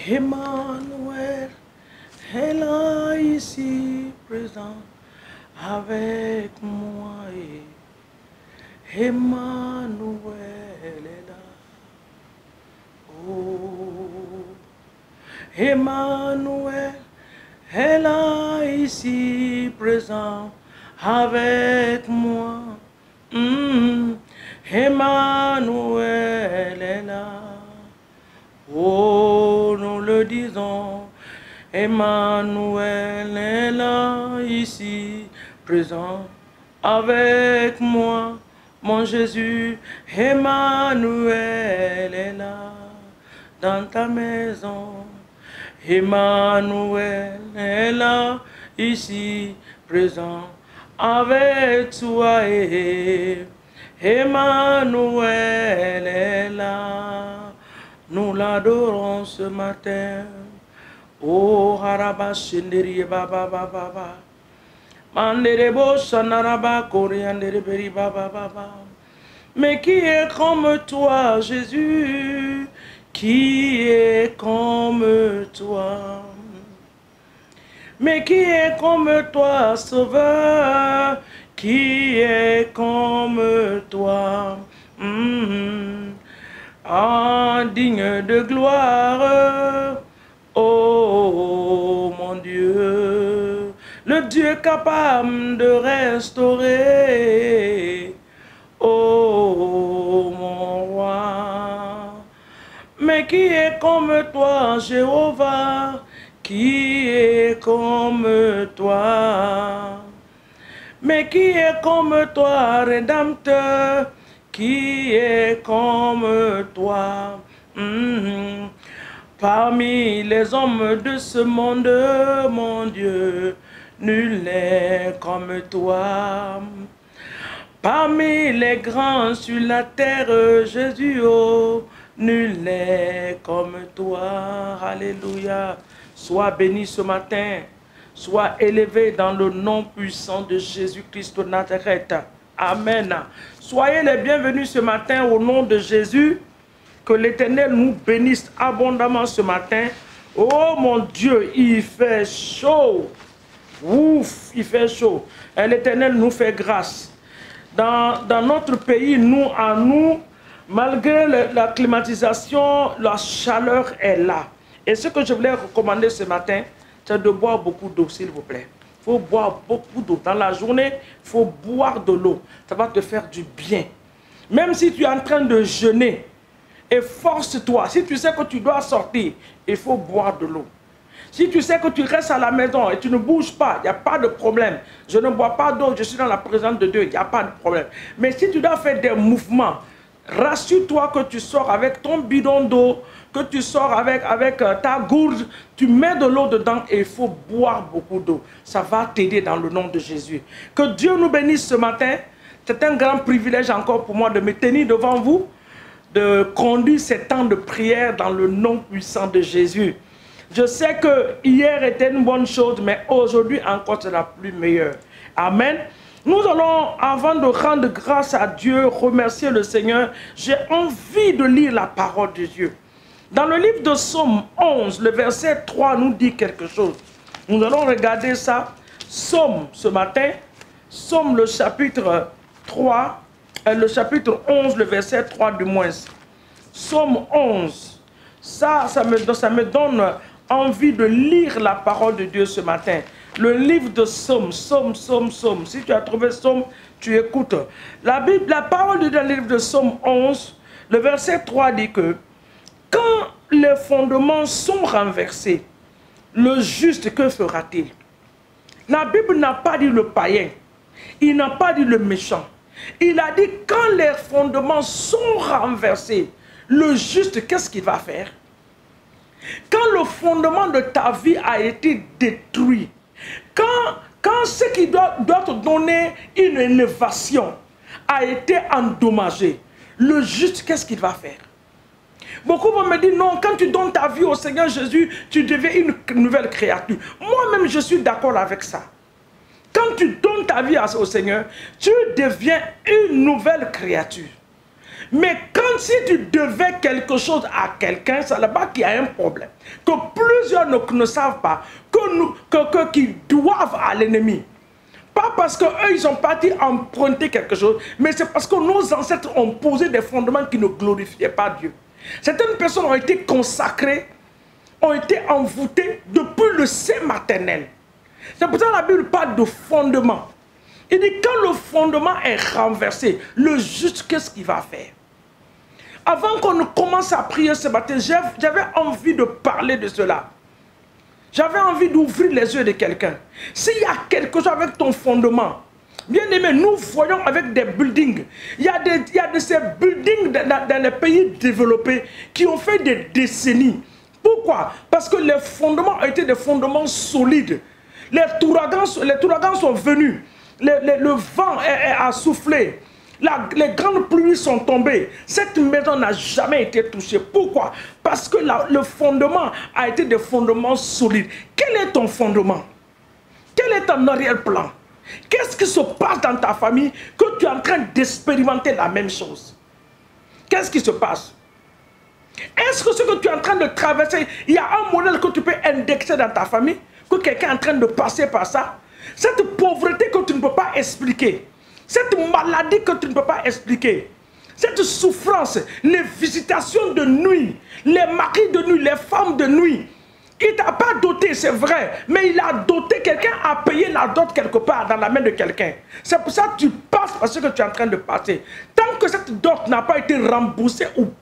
Emmanuel est là ici présent avec moi. Emmanuel est là. Oh, Emmanuel est là ici présent avec moi. Emmanuel est là. Oh, nous le disons, Emmanuel est là, ici, présent, avec moi, mon Jésus. Emmanuel est là, dans ta maison. Emmanuel est là, ici, présent, avec toi. Emmanuel est là. Nous l'adorons ce matin. Oh, haraba shindiri baba baba baba. Manderebo shanaraba koriandere baba baba. Mais qui est comme toi, Jésus? Qui est comme toi? Mais qui est comme toi, Sauveur? Qui est comme toi? Digne de gloire, oh mon Dieu, le Dieu capable de restaurer, oh mon roi. Mais qui est comme toi, Jéhovah? Qui est comme toi? Mais qui est comme toi, Rédempteur? Qui est comme toi? Parmi les hommes de ce monde, mon Dieu, nul n'est comme toi. Parmi les grands sur la terre, Jésus, oh, nul n'est comme toi. Alléluia. Sois béni ce matin. Sois élevé dans le nom puissant de Jésus-Christ de Nazareth. Amen. Soyez les bienvenus ce matin au nom de Jésus. Que l'Éternel nous bénisse abondamment ce matin. Oh mon Dieu, il fait chaud. Ouf, il fait chaud. Et l'Éternel nous fait grâce. Dans notre pays, malgré la climatisation, la chaleur est là. Et ce que je voulais recommander ce matin, c'est de boire beaucoup d'eau, s'il vous plaît. Il faut boire beaucoup d'eau. Dans la journée, il faut boire de l'eau. Ça va te faire du bien. Même si tu es en train de jeûner, efforce-toi. Si tu sais que tu dois sortir, il faut boire de l'eau. Si tu sais que tu restes à la maison et tu ne bouges pas, il n'y a pas de problème. Je ne bois pas d'eau, je suis dans la présence de Dieu, il n'y a pas de problème. Mais si tu dois faire des mouvements, rassure-toi que tu sors avec ton bidon d'eau, que tu sors avec ta gourde, tu mets de l'eau dedans et il faut boire beaucoup d'eau. Ça va t'aider dans le nom de Jésus. Que Dieu nous bénisse ce matin. C'est un grand privilège encore pour moi de me tenir devant vous, de conduire ces temps de prière dans le nom puissant de Jésus. Je sais que hier était une bonne chose, mais aujourd'hui encore c'est la plus meilleure. Amen. Nous allons, avant de rendre grâce à Dieu, remercier le Seigneur. J'ai envie de lire la parole de Dieu. Dans le livre de Psaume 11, le verset 3 nous dit quelque chose. Nous allons regarder ça. Psaume ce matin. Psaume le chapitre 3, le chapitre 11, le verset 3 du moins. Psaume 11. Ça me donne envie de lire la parole de Dieu ce matin. Le livre de Psaume. Si tu as trouvé Psaume, tu écoutes. La parole de Dieu dans le livre de Psaume 11, le verset 3 dit que quand les fondements sont renversés, le juste, que fera-t-il? La Bible n'a pas dit le païen. Il n'a pas dit le méchant. Il a dit quand les fondements sont renversés, le juste, qu'est-ce qu'il va faire? Quand le fondement de ta vie a été détruit, quand ce qui doit te donner une élévation a été endommagé, le juste, qu'est-ce qu'il va faire? Beaucoup vont me dire, non, quand tu donnes ta vie au Seigneur Jésus, tu deviens une nouvelle créature. Moi-même, je suis d'accord avec ça. Quand tu donnes ta vie au Seigneur, tu deviens une nouvelle créature. Mais quand si tu devais quelque chose à quelqu'un, c'est là-bas qu'il y a un problème. Que plusieurs ne savent pas qu'ils doivent à l'ennemi. Pas parce qu'eux, ils sont partis emprunter quelque chose, mais c'est parce que nos ancêtres ont posé des fondements qui ne glorifiaient pas Dieu. Certaines personnes ont été consacrées, ont été envoûtées depuis le sein maternel. C'est pour ça que la Bible parle de fondement. Il dit quand le fondement est renversé, le juste, qu'est-ce qu'il va faire? Avant qu'on ne commence à prier ce matin, j'avais envie de parler de cela. J'avais envie d'ouvrir les yeux de quelqu'un. S'il y a quelque chose avec ton fondement, bien aimé, nous voyons avec des buildings. Il y a de ces buildings dans les pays développés qui ont fait des décennies. Pourquoi? Parce que les fondements ont été des fondements solides. Les touragans sont venus. Le vent a soufflé. Les grandes pluies sont tombées. Cette maison n'a jamais été touchée. Pourquoi? Parce que le fondement a été des fondements solides. Quel est ton fondement? Quel est ton arrière-plan? Qu'est-ce qui se passe dans ta famille que tu es en train d'expérimenter la même chose? Qu'est-ce qui se passe? Est-ce que ce que tu es en train de traverser, il y a un modèle que tu peux indexer dans ta famille? Que quelqu'un est en train de passer par ça? Cette pauvreté que tu ne peux pas expliquer. Cette maladie que tu ne peux pas expliquer, cette souffrance, les visitations de nuit, les maris de nuit, les femmes de nuit. Il ne t'a pas doté, c'est vrai, mais il a doté, quelqu'un a payé la dot quelque part dans la main de quelqu'un. C'est pour ça que tu passes par ce que tu es en train de passer. Tant que cette dot n'a pas été remboursée ou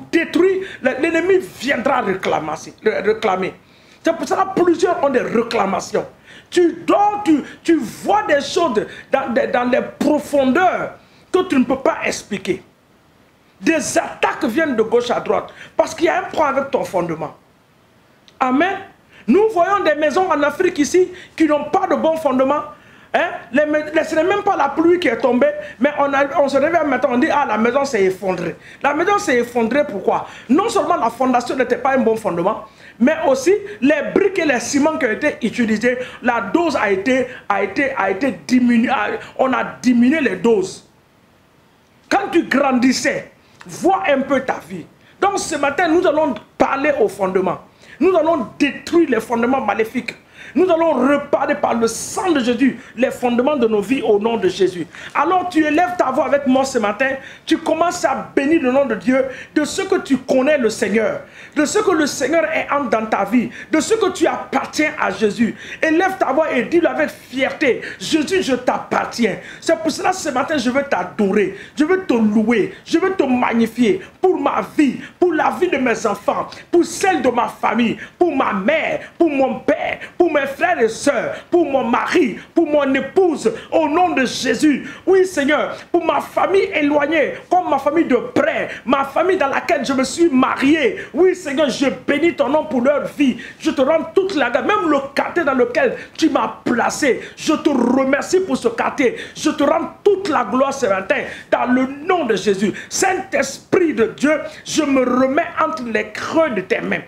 détruite, l'ennemi viendra réclamer. C'est pour ça que plusieurs ont des réclamations. Tu dors, tu vois des choses dans les profondeurs que tu ne peux pas expliquer. Des attaques viennent de gauche à droite parce qu'il y a un problème avec ton fondement. Amen. Nous voyons des maisons en Afrique ici qui n'ont pas de bon fondement. Hein? Ce n'est même pas la pluie qui est tombée, mais on se réveille maintenant, on dit ah, la maison s'est effondrée. La maison s'est effondrée, pourquoi? Non seulement la fondation n'était pas un bon fondement, mais aussi les briques et les ciments qui ont été utilisés, la dose a été diminuée, on a diminué les doses. Quand tu grandissais, vois un peu ta vie. Donc ce matin, nous allons parler au fondement. Nous allons détruire les fondements maléfiques. Nous allons reparler par le sang de Jésus les fondements de nos vies au nom de Jésus. Alors tu élèves ta voix avec moi ce matin. Tu commences à bénir le nom de Dieu de ce que tu connais le Seigneur. De ce que le Seigneur est dans ta vie. De ce que tu appartiens à Jésus. Élève ta voix et dis-le avec fierté. Jésus, je t'appartiens. C'est pour cela ce matin je veux t'adorer. Je veux te louer. Je veux te magnifier pour ma vie. Pour la vie de mes enfants. Pour celle de ma famille. Pour ma mère. Pour mon père. Pour mes frères et sœurs, pour mon mari, pour mon épouse, au nom de Jésus. Oui, Seigneur, pour ma famille éloignée, comme ma famille de près, ma famille dans laquelle je me suis marié. Oui, Seigneur, je bénis ton nom pour leur vie. Je te rends toute la grâce, même le quartier dans lequel tu m'as placé. Je te remercie pour ce quartier. Je te rends toute la gloire ce matin, dans le nom de Jésus. Saint-Esprit de Dieu, je me remets entre les creux de tes mains.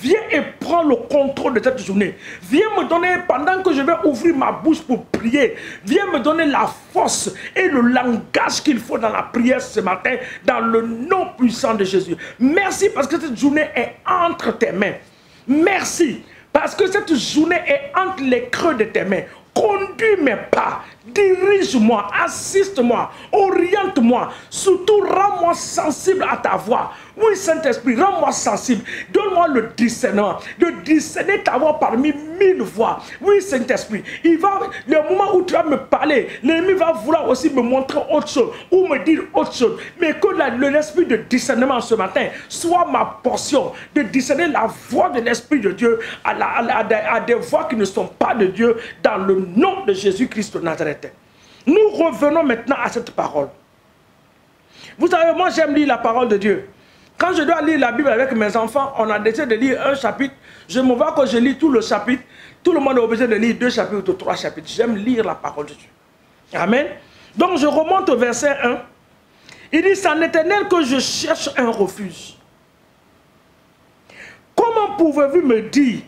Viens et prends le contrôle de cette journée. Viens me donner, pendant que je vais ouvrir ma bouche pour prier, viens me donner la force et le langage qu'il faut dans la prière ce matin, dans le nom puissant de Jésus. Merci parce que cette journée est entre tes mains. Merci parce que cette journée est entre les creux de tes mains. Conduis mes pas, dirige-moi, assiste-moi, oriente-moi, surtout rends-moi sensible à ta voix. Oui, Saint-Esprit, rends-moi sensible, donne-moi le discernement, de discerner ta voix parmi 1000 voix. Oui, Saint-Esprit, le moment où tu vas me parler, l'ennemi va vouloir aussi me montrer autre chose, ou me dire autre chose, mais que l'esprit de discernement ce matin soit ma portion, de discerner la voix de l'Esprit de Dieu à des voix qui ne sont pas de Dieu, dans le nom de Jésus-Christ de Nazareth. Nous revenons maintenant à cette parole. Vous savez, moi j'aime lire la parole de Dieu. Quand je dois lire la Bible avec mes enfants, on a décidé de lire un chapitre. Je me vois que je lis tout le chapitre. Tout le monde est obligé de lire 2 chapitres ou 3 chapitres. J'aime lire la parole de Dieu. Amen. Donc je remonte au verset 1. Il dit, c'est en Éternel que je cherche un refuge. Comment pouvez-vous me dire,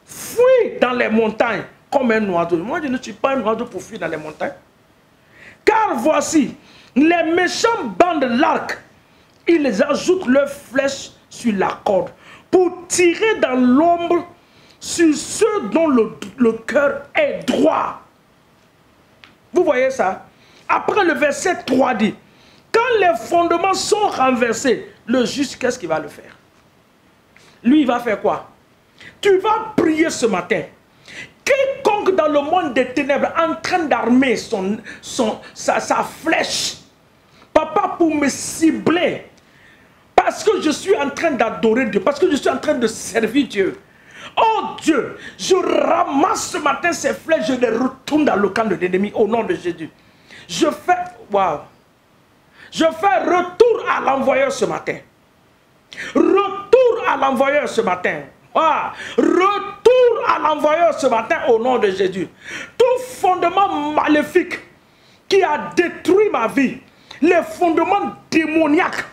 fuis dans les montagnes comme un oiseau? Moi je ne suis pas un oiseau pour fuir dans les montagnes. Car voici, Les méchants bandent l'arc. Ils ajoutent leurs flèches sur la corde pour tirer dans l'ombre sur ceux dont le cœur est droit. Vous voyez ça? Après le verset 3 dit, quand les fondements sont renversés, le juste, qu'est-ce qu'il va le faire? Lui, il va faire quoi? Tu vas prier ce matin. Quiconque dans le monde des ténèbres en train d'armer sa flèche, papa, pour me cibler, parce que je suis en train d'adorer Dieu, parce que je suis en train de servir Dieu. Oh Dieu, je ramasse ce matin ces flèches, je les retourne dans le camp de l'ennemi au nom de Jésus. Je fais, waouh, je fais retour à l'envoyeur ce matin. Retour à l'envoyeur ce matin. Ah, retour à l'envoyeur ce matin au nom de Jésus. Tout fondement maléfique qui a détruit ma vie, les fondements démoniaques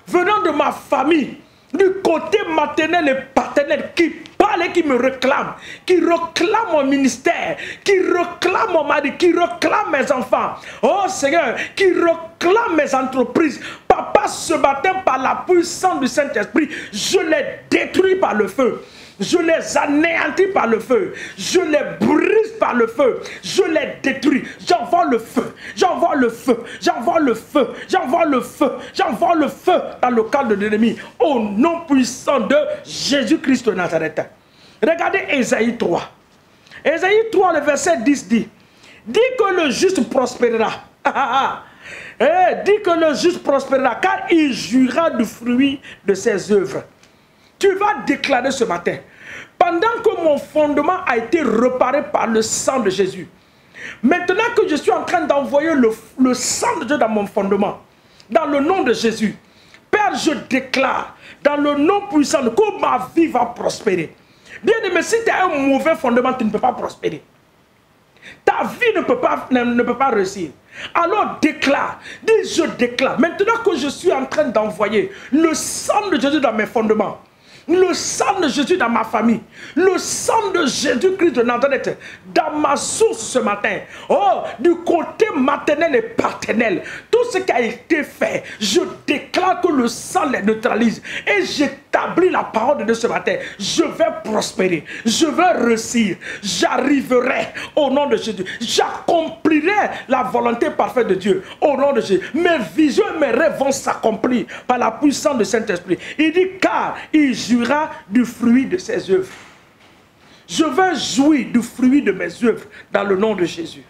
venant de ma famille, du côté maternel et paternel, qui parle et qui me réclame, qui réclame mon ministère, qui réclame mon mari, qui réclame mes enfants. Oh Seigneur, qui réclame mes entreprises. Papa, ce matin, par la puissance du Saint-Esprit, je les détruis par le feu. Je les anéantis par le feu. Je les brise par le feu. Je les détruis. J'envoie le feu. J'envoie le feu. J'envoie le feu. J'envoie le feu. J'envoie le feu dans le camp de l'ennemi. Au nom puissant de Jésus-Christ de Nazareth. Regardez Ésaïe 3. Ésaïe 3, le verset 10 dit, dit que le juste prospérera. Dit que le juste prospérera, car il jouira du fruit de ses œuvres. Tu vas déclarer ce matin, pendant que mon fondement a été réparé par le sang de Jésus, maintenant que je suis en train d'envoyer le sang de Dieu dans mon fondement, dans le nom de Jésus, Père, je déclare, dans le nom puissant, que ma vie va prospérer. Bien aimé, si tu as un mauvais fondement, tu ne peux pas prospérer. Ta vie ne peut pas réussir. Alors déclare, dis je déclare, maintenant que je suis en train d'envoyer le sang de Jésus dans mes fondements, le sang de Jésus dans ma famille, le sang de Jésus-Christ de Nazareth dans ma source ce matin. Oh, du côté maternel et paternel, tout ce qui a été fait, je déclare que le sang les neutralise et j'établis la parole de Dieu ce matin. Je vais prospérer, je vais réussir, j'arriverai au nom de Jésus, j'accomplirai la volonté parfaite de Dieu au nom de Jésus. Mes visions et mes rêves vont s'accomplir par la puissance du Saint-Esprit. Il dit car il jouira du fruit de ses œuvres. Je vais jouir du fruit de mes œuvres dans le nom de Jésus.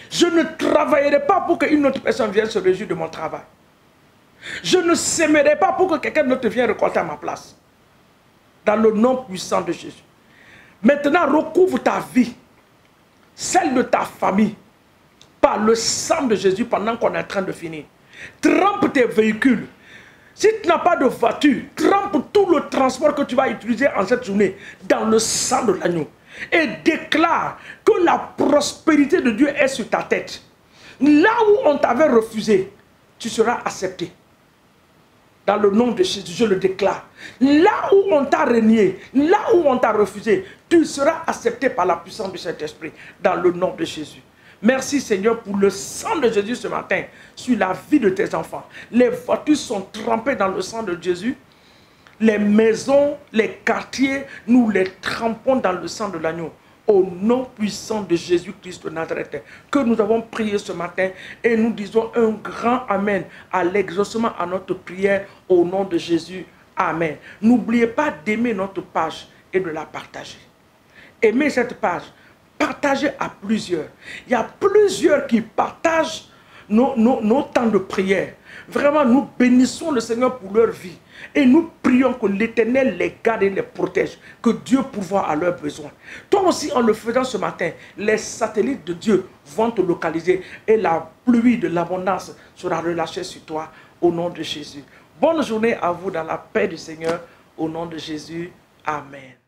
Je ne travaillerai pas pour qu'une autre personne vienne se réjouir de mon travail. Je ne sèmerai pas pour que quelqu'un d'autre vienne récolter à ma place. Dans le nom puissant de Jésus. Maintenant, recouvre ta vie, celle de ta famille, par le sang de Jésus pendant qu'on est en train de finir. Trempe tes véhicules. Si tu n'as pas de voiture, trempe tout le transport que tu vas utiliser en cette journée dans le sang de l'agneau. Et déclare que la prospérité de Dieu est sur ta tête. Là où on t'avait refusé, tu seras accepté. Dans le nom de Jésus, je le déclare. Là où on t'a renié, là où on t'a refusé, tu seras accepté par la puissance de cet esprit. Dans le nom de Jésus. Merci Seigneur pour le sang de Jésus ce matin sur la vie de tes enfants. Les voitures sont trempées dans le sang de Jésus. Les maisons, les quartiers, nous les trempons dans le sang de l'agneau. Au nom puissant de Jésus-Christ de Nazareth, que nous avons prié ce matin et nous disons un grand Amen à l'exaucement à notre prière au nom de Jésus. Amen. N'oubliez pas d'aimer notre page et de la partager. Aimez cette page. Partagez à plusieurs. Il y a plusieurs qui partagent nos temps de prière. Vraiment, nous bénissons le Seigneur pour leur vie. Et nous prions que l'Éternel les garde et les protège. Que Dieu pourvoie à leurs besoins. Toi aussi, en le faisant ce matin, les satellites de Dieu vont te localiser. Et la pluie de l'abondance sera relâchée sur toi au nom de Jésus. Bonne journée à vous dans la paix du Seigneur. Au nom de Jésus. Amen.